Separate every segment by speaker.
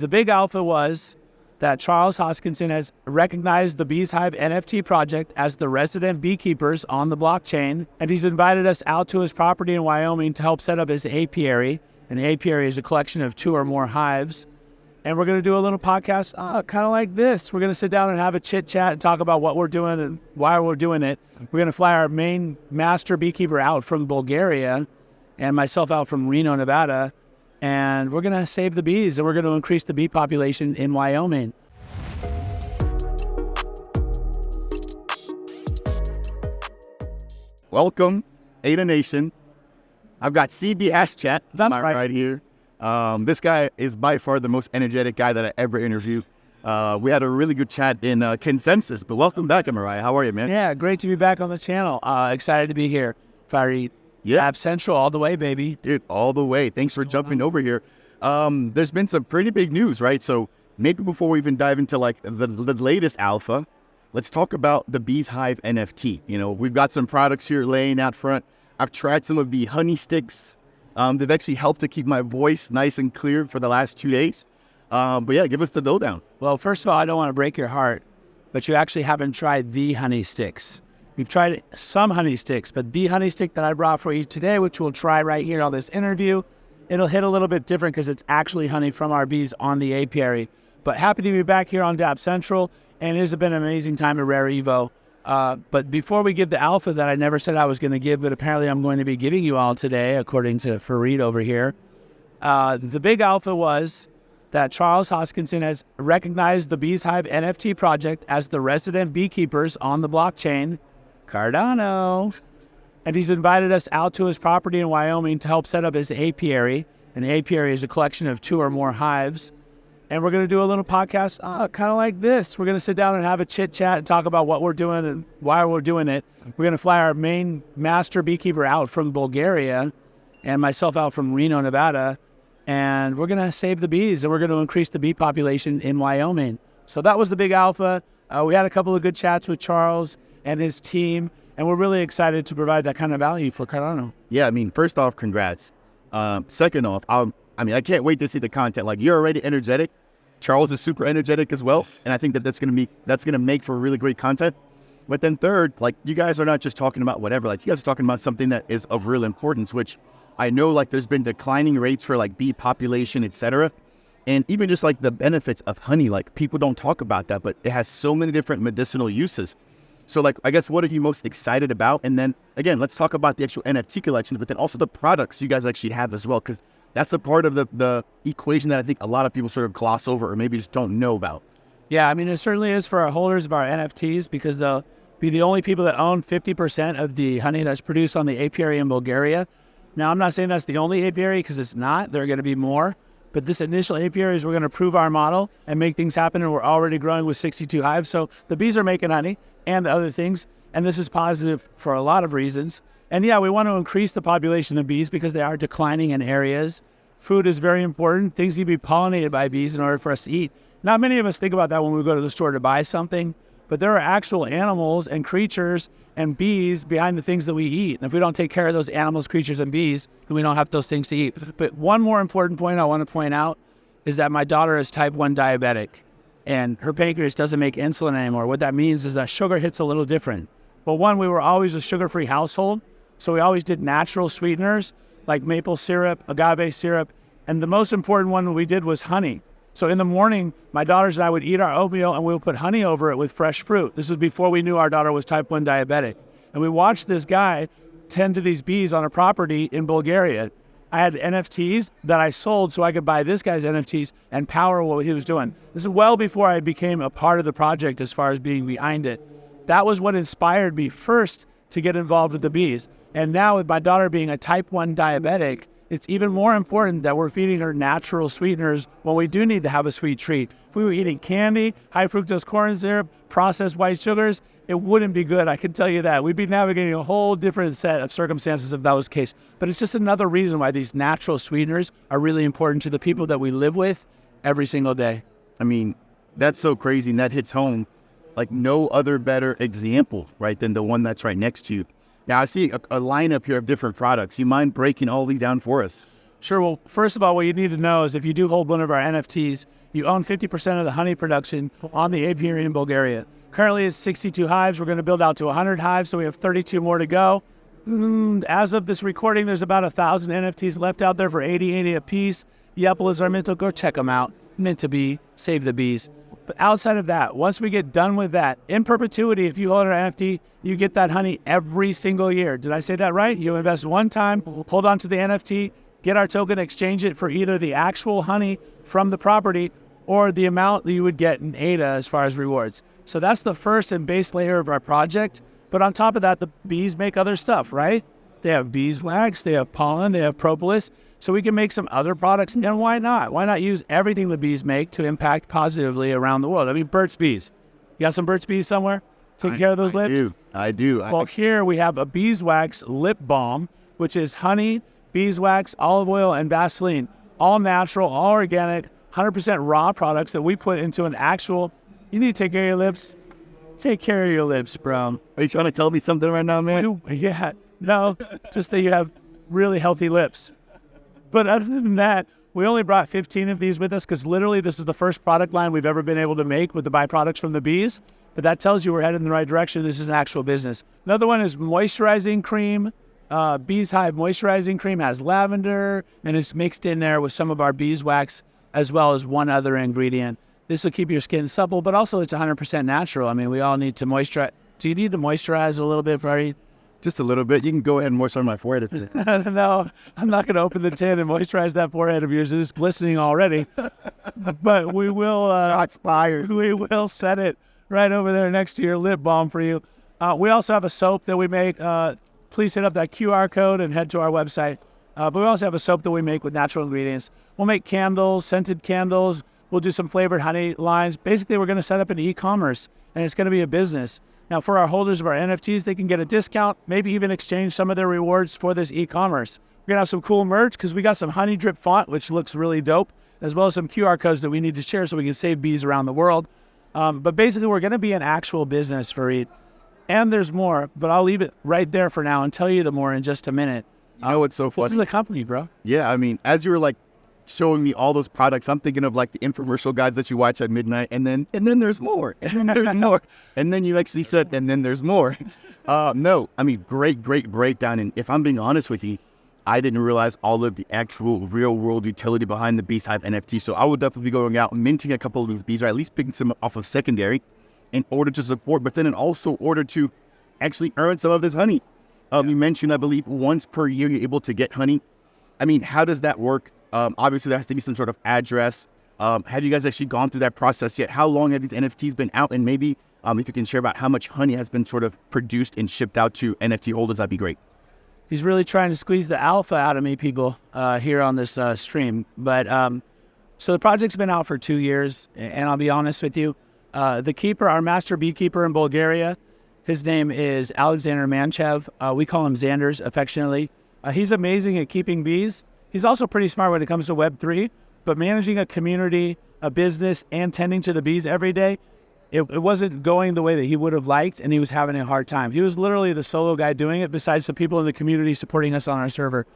Speaker 1: The big alpha was that Charles Hoskinson has recognized the BeezHive NFT project as the resident beekeepers on the blockchain, and he's invited us out to his property in Wyoming to help set up his apiary. An apiary is a collection of 2 or more hives. And we're going to do a little podcast kind of like this. We're going to sit down and have a chit chat and talk about what we're doing and why we're doing it. We're going to fly our main master beekeeper out from Bulgaria and myself out from Reno, Nevada. And we're going to save the bees, and we're going to increase the bee population in Wyoming.
Speaker 2: Welcome, Ada Nation. I've got CB Ash Chat
Speaker 1: right
Speaker 2: here. This guy is by far the most energetic guy that I ever interviewed. We had a really good chat in Consensus, but welcome back, Mariah. How are you, man?
Speaker 1: Yeah, great to be back on the channel. Excited to be here. Farid.
Speaker 2: Yeah.
Speaker 1: Dapp Central all the way, baby.
Speaker 2: Dude, all the way. Thanks for jumping over here. There's been some pretty big news, right? So maybe before we even dive into like the latest alpha, let's talk about the BeezHive NFT. You know, we've got some products here laying out front. I've tried some of the honey sticks. They've actually helped to keep my voice nice and clear for the last 2 days. But yeah, give us the lowdown.
Speaker 1: Well, first of all, I don't want to break your heart, but you actually haven't tried the honey sticks. We've tried some honey sticks, but the honey stick that I brought for you today, which we'll try right here on this interview, it'll hit a little bit different because it's actually honey from our bees on the apiary. But happy to be back here on Dapp Central, and it has been an amazing time at Rare Evo. But before we give the alpha that I never said I was going to give, but apparently I'm going to be giving you all today, according to Farid over here, the big alpha was that Charles Hoskinson has recognized the BeezHive NFT project as the resident beekeepers on the blockchain, Cardano. And he's invited us out to his property in Wyoming to help set up his apiary. An apiary is a collection of 2 or more hives. And we're going to do a little podcast kind of like this. We're going to sit down and have a chit chat and talk about what we're doing and why we're doing it. We're going to fly our main master beekeeper out from Bulgaria and myself out from Reno, Nevada. And we're going to save the bees, and we're going to increase the bee population in Wyoming. So that was the big alpha. We had a couple of good chats with Charles and his team, and we're really excited to provide that kind of value for Cardano.
Speaker 2: Yeah, I mean, first off, congrats. Second off, I can't wait to see the content. Like, you're already energetic. Charles is super energetic as well, and I think that's gonna make for really great content. But then third, like, you guys are not just talking about whatever. Like, you guys are talking about something that is of real importance, which I know, like, there's been declining rates for like bee population, etc. And even just like the benefits of honey, like, people don't talk about that, but it has so many different medicinal uses. So, like, I guess, what are you most excited about? And then again, let's talk about the actual NFT collections, but then also the products you guys actually have as well, because that's a part of the equation that I think a lot of people sort of gloss over or maybe just don't know about.
Speaker 1: Yeah, I mean, it certainly is for our holders of our NFTs, because they'll be the only people that own 50% of the honey that's produced on the apiary in Bulgaria. Now, I'm not saying that's the only apiary, because it's not. There are going to be more. But this initial apiary is we're going to prove our model and make things happen, and we're already growing with 62 hives. So the bees are making honey and other things, and this is positive for a lot of reasons. And yeah, we want to increase the population of bees because they are declining in areas. Food is very important. Things need to be pollinated by bees in order for us to eat. Not many of us think about that when we go to the store to buy something, but there are actual animals and creatures and bees behind the things that we eat. And if we don't take care of those animals, creatures, and bees, then we don't have those things to eat. But one more important point I want to point out is that my daughter is type 1 diabetic, and her pancreas doesn't make insulin anymore. What that means is that sugar hits a little different. Well, one, we were always a sugar-free household, so we always did natural sweeteners like maple syrup, agave syrup, and the most important one we did was honey. So in the morning, my daughters and I would eat our oatmeal, and we would put honey over it with fresh fruit. This was before we knew our daughter was type 1 diabetic. And we watched this guy tend to these bees on a property in Bulgaria. I had NFTs that I sold so I could buy this guy's NFTs and power what he was doing. This is well before I became a part of the project as far as being behind it. That was what inspired me first to get involved with the bees. And now, with my daughter being a type 1 diabetic, it's even more important that we're feeding her natural sweeteners when we do need to have a sweet treat. If we were eating candy, high fructose corn syrup, processed white sugars, it wouldn't be good, I can tell you that. We'd be navigating a whole different set of circumstances if that was the case. But it's just another reason why these natural sweeteners are really important to the people that we live with every single day.
Speaker 2: I mean, that's so crazy, and that hits home like no other better example, right, than the one that's right next to you. Now, I see a lineup here of different products. You mind breaking all these down for us?
Speaker 1: Sure. Well, first of all, what you need to know is if you do hold one of our NFTs, you own 50% of the honey production on the apiary in Bulgaria. Currently, it's 62 hives. We're going to build out to 100 hives, so we have 32 more to go. As of this recording, there's about 1,000 NFTs left out there for 80 a piece. Yepple is our mental. Go check them out. Meant to be. Save the bees. But outside of that, once we get done with that, in perpetuity, if you hold our NFT, you get that honey every single year. Did I say that right? You invest one time, hold on to the NFT, get our token, exchange it for either the actual honey from the property or the amount that you would get in ADA as far as rewards. So that's the first and base layer of our project. But on top of that, the bees make other stuff, right? They have beeswax, they have pollen, they have propolis. So we can make some other products. And why not? Why not use everything the bees make to impact positively around the world? I mean, Burt's Bees. You got some Burt's Bees somewhere? Taking care of those lips?
Speaker 2: I do.
Speaker 1: Well, here we have a beeswax lip balm, which is honey, beeswax, olive oil, and Vaseline. All natural, all organic, 100% raw products that we put into an actual... You need to take care of your lips. Take care of your lips, bro.
Speaker 2: Are you trying to tell me something right now, man?
Speaker 1: Yeah. No, just that you have really healthy lips. But other than that, we only brought 15 of these with us because literally this is the first product line we've ever been able to make with the byproducts from the bees. But that tells you we're headed in the right direction. This is an actual business. Another one is moisturizing cream. BeezHive moisturizing cream has lavender, and it's mixed in there with some of our beeswax as well as one other ingredient. This will keep your skin supple, but also it's 100% natural. I mean, we all need to moisturize. Do you need to moisturize a little bit before you...
Speaker 2: Just a little bit. You can go ahead and moisturize my forehead.
Speaker 1: No, I'm not going to open the tin and moisturize that forehead of yours. It's glistening already. But we will...
Speaker 2: Shots fired.
Speaker 1: We will set it right over there next to your lip balm for you. We also have a soap that we make. Please hit up that QR code and head to our website. But we also have a soap that we make with natural ingredients. We'll make candles, scented candles. We'll do some flavored honey lines. Basically, we're going to set up an e-commerce, and it's going to be a business. Now, for our holders of our NFTs, they can get a discount, maybe even exchange some of their rewards for this e-commerce. We're going to have some cool merch because we got some honey drip font, which looks really dope, as well as some QR codes that we need to share so we can save bees around the world. But basically, we're going to be an actual business, Fareed. And there's more, but I'll leave it right there for now and tell you the more in just a minute.
Speaker 2: You know what's so funny?
Speaker 1: This is a company, bro.
Speaker 2: Yeah, I mean, as you were like showing me all those products, I'm thinking of like the infomercial guides that you watch at midnight, and then there's more, and then there's more, and then you actually said, and then there's more. No, I mean, great breakdown. And if I'm being honest with you, I didn't realize all of the actual real world utility behind the BeezHive NFT. So I would definitely be going out and minting a couple of these bees, or at least picking some off of secondary in order to support, but then in also order to actually earn some of this honey. You mentioned, I believe, once per year you're able to get honey. I mean, how does that work? Obviously, there has to be some sort of address. Have you guys actually gone through that process yet? How long have these NFTs been out? And maybe if you can share about how much honey has been sort of produced and shipped out to NFT holders, that'd be great.
Speaker 1: He's really trying to squeeze the alpha out of me, people, here on this stream. But so the project's been out for 2 years, and I'll be honest with you. The keeper, our master beekeeper in Bulgaria, his name is Alexander Manchev. We call him Xanderz, affectionately. He's amazing at keeping bees. He's also pretty smart when it comes to Web3, but managing a community, a business, and tending to the bees every day, it wasn't going the way that he would have liked, and he was having a hard time. He was literally the solo guy doing it, besides some people in the community supporting us on our server.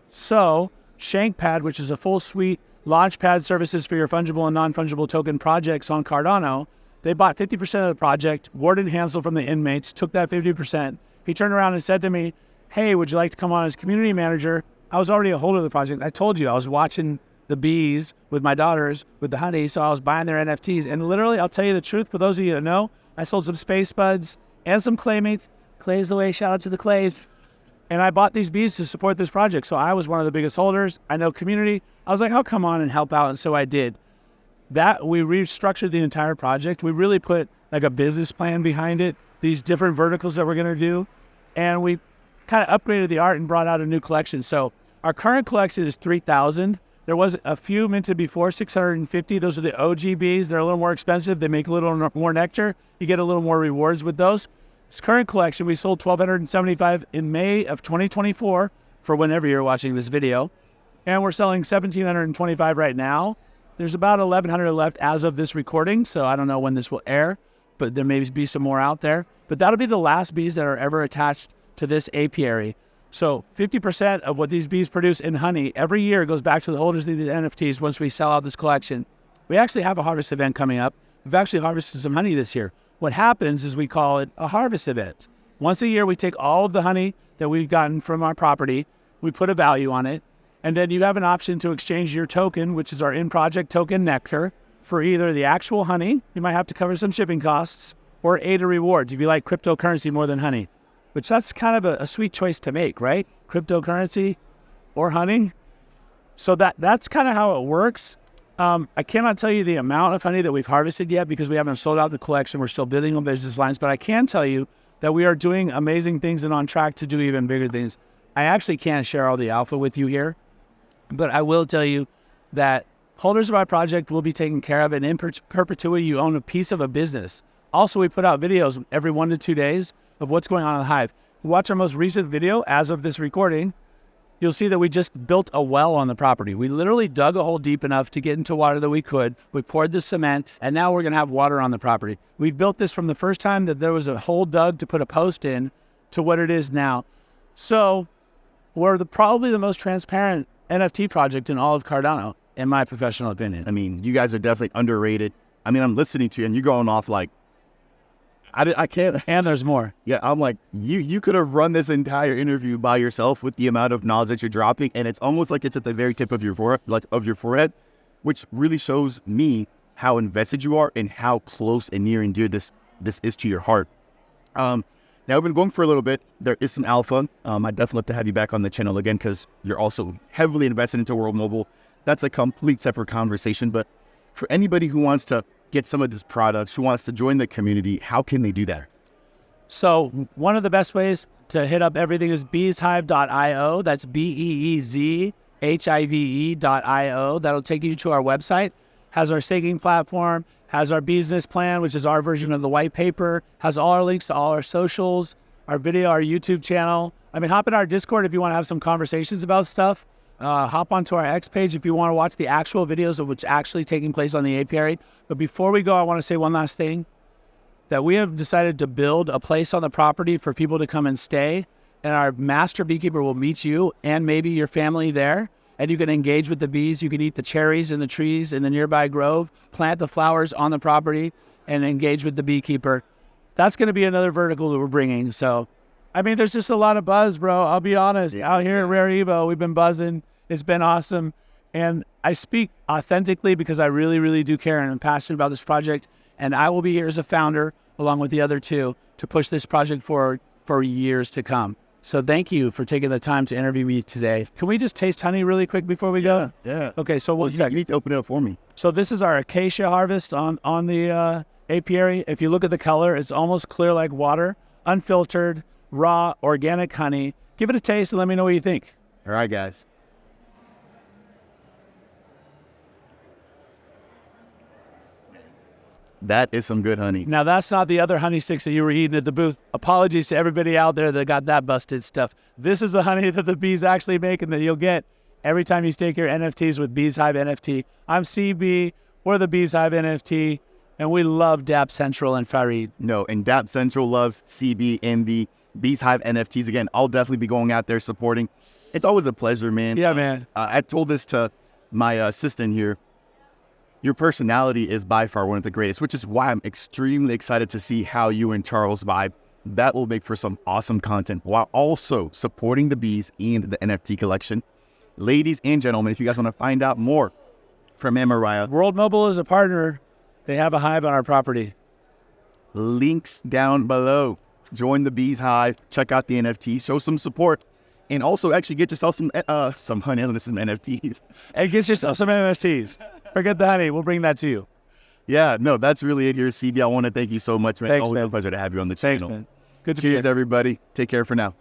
Speaker 1: So ShankPad, which is a full suite launchpad services for your fungible and non-fungible token projects on Cardano, they bought 50% of the project. Warden Hansel from the inmates took that 50%. He turned around and said to me, hey, would you like to come on as community manager? I was already a holder of the project. I told you, I was watching the bees with my daughters with the honey, so I was buying their NFTs. And literally, I'll tell you the truth, for those of you that know, I sold some space buds and some claymates. Clay's the way, shout out to the clays. And I bought these bees to support this project. So I was one of the biggest holders. I know community. I was like, I'll come on and help out. And so I did. That, we restructured the entire project. We really put like a business plan behind it, these different verticals that we're going to do. And we kind of upgraded the art and brought out a new collection. So our current collection is 3,000. There was a few minted before, 650. Those are the OG bees. They're a little more expensive. They make a little more nectar. You get a little more rewards with those. This current collection, we sold 1,275 in May of 2024 for whenever you're watching this video. And we're selling 1,725 right now. There's about 1,100 left as of this recording, so I don't know when this will air, but there may be some more out there. But that'll be the last bees that are ever attached to this apiary. So 50% of what these bees produce in honey every year goes back to the holders of these NFTs once we sell out this collection. We actually have a harvest event coming up. We've actually harvested some honey this year. What happens is we call it a harvest event. Once a year, we take all of the honey that we've gotten from our property, we put a value on it, and then you have an option to exchange your token, which is our in-project token nectar, for either the actual honey, you might have to cover some shipping costs, or ADA rewards if you like cryptocurrency more than honey, which that's kind of a sweet choice to make, right? Cryptocurrency or honey. So that's kind of how it works. I cannot tell you the amount of honey that we've harvested yet because we haven't sold out the collection. We're still building on business lines, but I can tell you that we are doing amazing things and on track to do even bigger things. I actually can't share all the alpha with you here, but I will tell you that holders of our project will be taken care of, and in perpetuity, you own a piece of a business. Also, we put out videos every 1 to 2 days of what's going on in the hive. Watch our most recent video as of this recording. You'll see that we just built a well on the property. We literally dug a hole deep enough to get into water that we could. We poured the cement, and now we're going to have water on the property. We've built this from the first time that there was a hole dug to put a post in to what it is now. So we're probably the most transparent NFT project in all of Cardano, in my professional opinion.
Speaker 2: I mean, you guys are definitely underrated. I mean, I'm listening to you, and you're going off like, I can't.
Speaker 1: And there's more.
Speaker 2: Yeah, I'm like, you could have run this entire interview by yourself with the amount of knowledge that you're dropping, and it's almost like it's at the very tip of your forehead, which really shows me how invested you are and how close and near and dear this is to your heart. Now we've been going for a little bit. There is some alpha. I'd definitely love to have you back on the channel again because you're also heavily invested into World Mobile. That's a complete separate conversation. But for anybody who wants to get some of these products, who wants to join the community, how can they do that?
Speaker 1: So one of the best ways to hit up everything is BeezHive.io. That's BeezHive.io. That'll take you to our website. Has our staking platform, has our business plan, which is our version of the white paper, has all our links to all our socials, our video, our YouTube channel. I mean, hop in our Discord if you want to have some conversations about stuff. Hop onto our X page if you want to watch the actual videos of what's actually taking place on the apiary. But before we go, I want to say one last thing, that we have decided to build a place on the property for people to come and stay. And our master beekeeper will meet you and maybe your family there. And you can engage with the bees. You can eat the cherries in the trees in the nearby grove, plant the flowers on the property, and engage with the beekeeper. That's going to be another vertical that we're bringing. So, I mean, there's just a lot of buzz, bro. I'll be honest. Out here at Rare Evo, we've been buzzing. It's been awesome. And I speak authentically because I really, really do care and I'm passionate about this project. And I will be here as a founder, along with the other two, to push this project forward for years to come. So thank you for taking the time to interview me today. Can we just taste honey really quick before we go?
Speaker 2: Yeah.
Speaker 1: Okay, so
Speaker 2: you need to open it up for me.
Speaker 1: So this is our acacia harvest on the apiary. If you look at the color, it's almost clear like water, unfiltered, raw, organic honey. Give it a taste and let me know what you think.
Speaker 2: All right, guys. That is some good honey.
Speaker 1: Now, that's not the other honey sticks that you were eating at the booth. Apologies to everybody out there that got that busted stuff. This is the honey that the bees actually make and that you'll get every time you stake your NFTs with BeezHive NFT. I'm CB, we're the BeezHive NFT, and we love Dapp Central and Farid.
Speaker 2: No, and Dapp Central loves CB and the BeezHive NFTs. Again, I'll definitely be going out there supporting. It's always a pleasure, man.
Speaker 1: Yeah, man.
Speaker 2: I told this to my assistant here. Your personality is by far one of the greatest, which is why I'm extremely excited to see how you and Charles vibe. That will make for some awesome content while also supporting the bees and the NFT collection. Ladies and gentlemen, if you guys want to find out more from Mariah,
Speaker 1: World Mobile is a partner. They have a hive on our property.
Speaker 2: Links down below. Join the BeezHive, check out the NFT, show some support, and also actually get yourself some honey, and some NFTs.
Speaker 1: And get yourself some NFTs. Forget the honey. We'll bring that to you.
Speaker 2: Yeah, no, that's really it here, CB. I want to thank you so much, man.
Speaker 1: Thanks,
Speaker 2: Always
Speaker 1: man.
Speaker 2: a pleasure to have you on the channel.
Speaker 1: Thanks, man. Good to
Speaker 2: Cheers,
Speaker 1: be here.
Speaker 2: everybody. Take care for now.